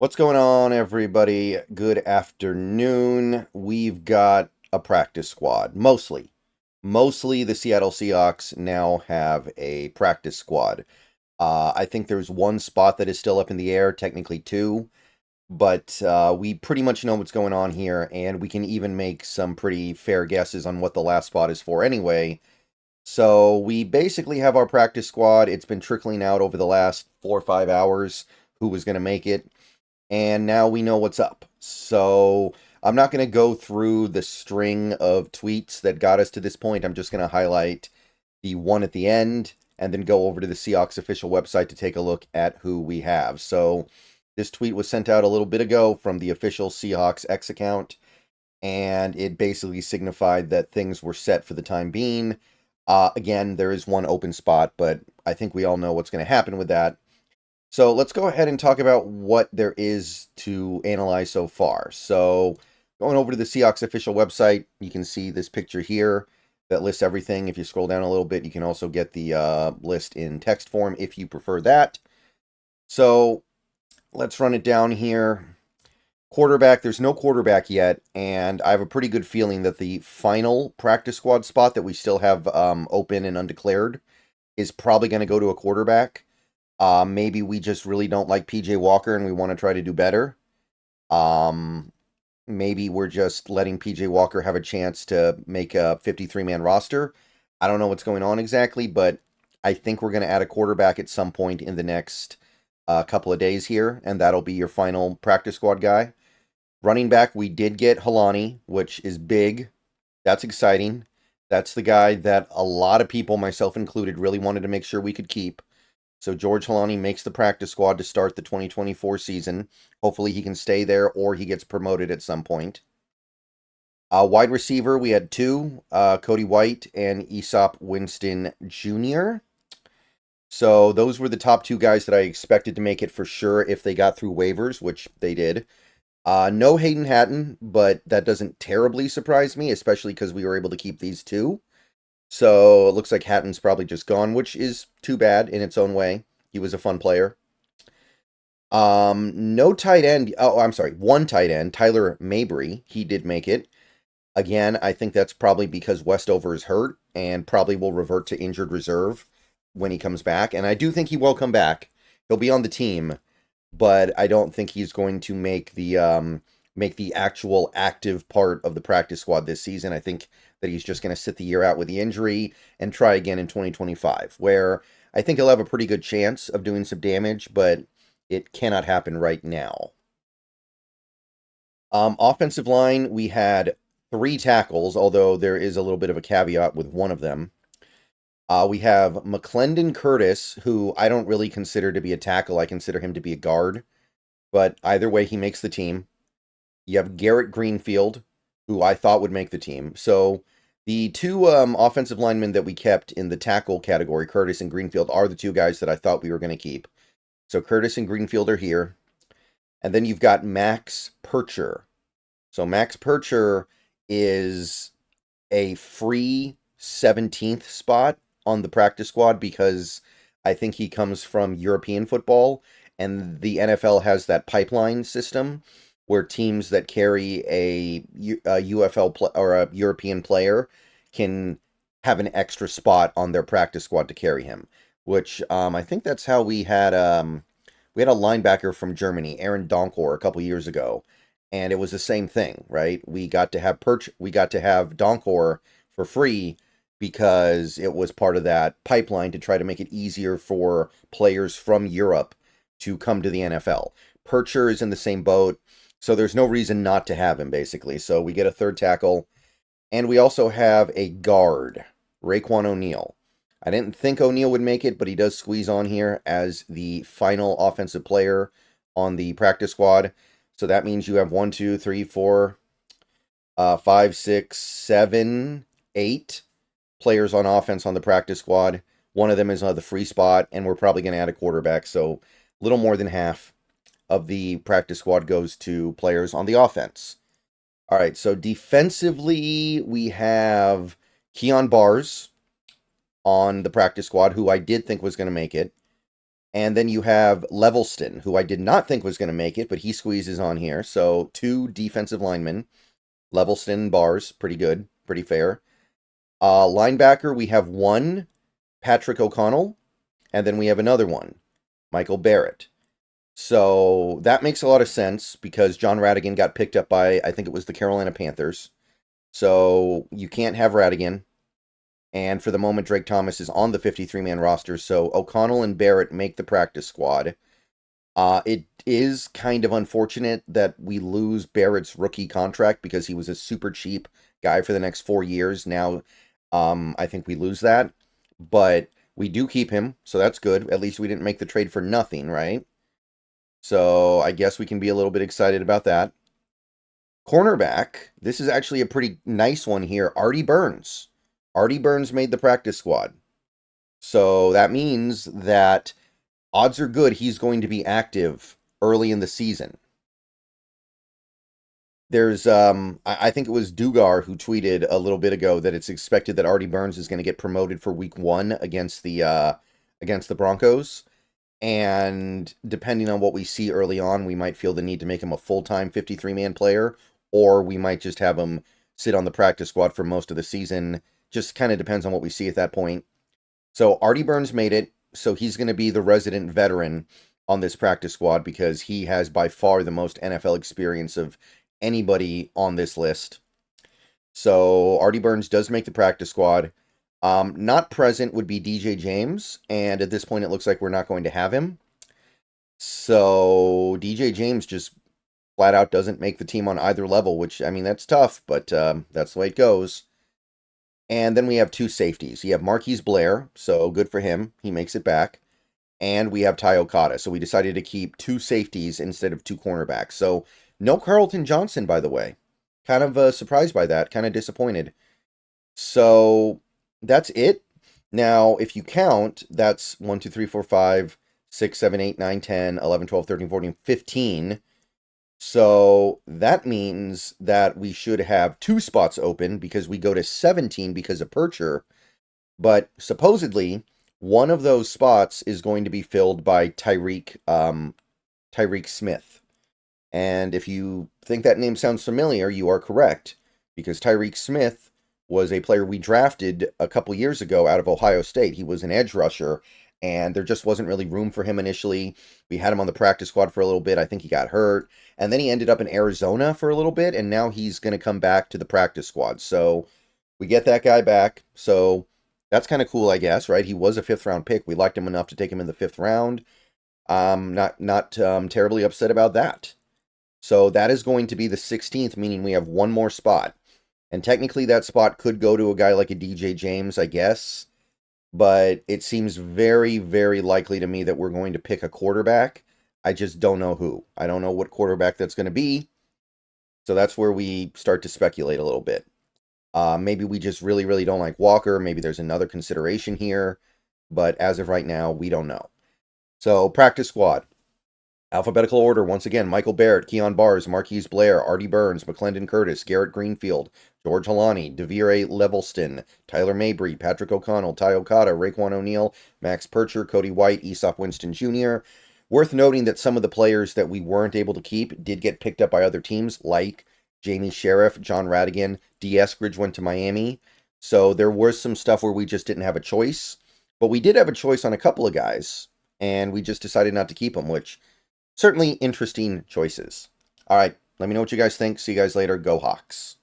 What's going on, everybody? Good afternoon. We've got a practice squad. Mostly the Seattle Seahawks now have a practice squad. I think there's one spot that is still up in the air, technically two, but we pretty much know what's going on here, and we can even make some pretty fair guesses on what the last spot is for anyway. So we basically have our practice squad. It's been trickling out over the last 4 or 5 hours who was going to make it, and now we know what's up. So I'm not going to go through the string of tweets that got us to this point. I'm just going to highlight the one at the end and then go over to the Seahawks official website to take a look at who we have. So this tweet was sent out a little bit ago from the official Seahawks X account, and it basically signified that things were set for the time being. Again, there is one open spot, but I think we all know what's going to happen with that. So let's go ahead and talk about what there is to analyze so far. So going over to the Seahawks official website, you can see this picture here that lists everything. If you scroll down a little bit, you can also get the list in text form if you prefer that. So let's run it down here. Quarterback, there's no quarterback yet, and I have a pretty good feeling that the final practice squad spot that we still have open and undeclared is probably going to go to a quarterback. Maybe we just really don't like PJ Walker and we want to try to do better. Maybe we're just letting PJ Walker have a chance to make a 53-man roster. I don't know what's going on exactly, but I think we're going to add a quarterback at some point in the next couple of days here, and that'll be your final practice squad guy. Running back, we did get Holani, which is big. That's exciting. That's the guy that a lot of people, myself included, really wanted to make sure we could keep. So George Holani makes the practice squad to start the 2024 season. Hopefully he can stay there or he gets promoted at some point. Wide receiver, we had two, Cody White and Aesop Winston Jr. So those were the top two guys that I expected to make it for sure if they got through waivers, which they did. No Hayden Hatton, but that doesn't terribly surprise me, especially because we were able to keep these two. So it looks like Hatton's probably just gone, which is too bad in its own way. He was a fun player. No tight end. Oh, I'm sorry. One tight end, Tyler Mabry. He did make it. Again, I think that's probably because Westover is hurt and probably will revert to injured reserve when he comes back. And I do think he will come back. He'll be on the team, but I don't think he's going to make the actual active part of the practice squad this season. I think that he's just going to sit the year out with the injury and try again in 2025, where I think he'll have a pretty good chance of doing some damage, but it cannot happen right now. Offensive line, we had three tackles, although there is a little bit of a caveat with one of them. We have McClendon Curtis, who I don't really consider to be a tackle. I consider him to be a guard, but either way, he makes the team. You have Garrett Greenfield, who I thought would make the team. So the two offensive linemen that we kept in the tackle category, Curtis and Greenfield, are the two guys that I thought we were going to keep. So Curtis and Greenfield are here. And then you've got Max Percher. So Max Percher is a free 17th spot on the practice squad because I think he comes from European football, and the NFL has that pipeline system where teams that carry a UFL or a European player can have an extra spot on their practice squad to carry him. Which I think that's how we had a linebacker from Germany, Aaron Donkor, a couple years ago, and it was the same thing, right? We got to have Donkor for free because it was part of that pipeline to try to make it easier for players from Europe to come to the NFL. Percher is in the same boat, so there's no reason not to have him, basically. So we get a third tackle, and we also have a guard, Raekwon O'Neal. I didn't think O'Neal would make it, but he does squeeze on here as the final offensive player on the practice squad. So that means you have 1, 2, 3, 4, 5, 6, 7, 8 players on offense on the practice squad. One of them is on the free spot, and we're probably going to add a quarterback. So a little more than half of the practice squad goes to players on the offense. All right, so defensively, we have Keon Bars on the practice squad, who I did think was going to make it. And then you have Levelston, who I did not think was going to make it, but he squeezes on here. So 2 defensive linemen. Levelston bars, pretty good, pretty fair. Linebacker, we have 1, Patrick O'Connell, and then we have another one, Michael Barrett. So that makes a lot of sense because John Radigan got picked up by, I think it was the Carolina Panthers. So you can't have Radigan. And for the moment, Drake Thomas is on the 53-man roster. So O'Connell and Barrett make the practice squad. It is kind of unfortunate that we lose Barrett's rookie contract because he was a super cheap guy for the next 4 years. Now, I think we lose that. But we do keep him, so that's good. At least we didn't make the trade for nothing, right? So I guess we can be a little bit excited about that. Cornerback, this is actually a pretty nice one here. Artie Burns. Artie Burns made the practice squad. So that means that odds are good he's going to be active early in the season. There's, I think it was Dugar who tweeted a little bit ago that it's expected that Artie Burns is going to get promoted for week 1 against the Broncos. And depending on what we see early on, we might feel the need to make him a full-time 53-man player, or we might just have him sit on the practice squad for most of the season. Just kind of depends on what we see at that point. So Artie Burns made it, so he's going to be the resident veteran on this practice squad because he has by far the most NFL experience of anybody on this list. So Artie Burns does make the practice squad. Not present would be DJ James, and at this point it looks like we're not going to have him. So DJ James just flat out doesn't make the team on either level, which, I mean, that's tough, but that's the way it goes. And then we have 2 safeties. You have Marquise Blair, so good for him. He makes it back. And we have Ty Okada. So we decided to keep 2 safeties instead of 2 cornerbacks. So no Carlton Johnson, by the way. Kind of surprised by that. Kind of disappointed. So that's it. Now, if you count, that's 1, 2, 3, 4, 5, 6, 7, 8, 9, 10, 11, 12, 13, 14, 15. So that means that we should have 2 spots open because we go to 17 because of Percher. But supposedly, one of those spots is going to be filled by Tyreek Smith. And if you think that name sounds familiar, you are correct. Because Tyreek Smith was a player we drafted a couple years ago out of Ohio State. He was an edge rusher, and there just wasn't really room for him initially. We had him on the practice squad for a little bit. I think he got hurt. And then he ended up in Arizona for a little bit, and now he's going to come back to the practice squad. So we get that guy back. So that's kind of cool, I guess, right? He was a 5th-round pick. We liked him enough to take him in the 5th round. Not terribly upset about that. So that is going to be the 16th, meaning we have 1 more spot. And technically that spot could go to a guy like a DJ James, I guess. But it seems very, very likely to me that we're going to pick a quarterback. I just don't know who. I don't know what quarterback that's going to be. So that's where we start to speculate a little bit. Maybe we just really, really don't like Walker. Maybe there's another consideration here. But as of right now, we don't know. So practice squad. Alphabetical order, once again, Michael Barrett, Keon Bars, Marquise Blair, Artie Burns, McClendon Curtis, Garrett Greenfield, George Holani, Devere Levelston, Tyler Mabry, Patrick O'Connell, Ty Okada, Raekwon O'Neal, Max Percher, Cody White, Winston Jr. Worth noting that some of the players that we weren't able to keep did get picked up by other teams, like Jamie Sheriff, John Radigan, D. Eskridge went to Miami. So there was some stuff where we just didn't have a choice. But we did have a choice on a couple of guys, and we just decided not to keep them, which certainly interesting choices. All right, let me know what you guys think. See you guys later. Go Hawks.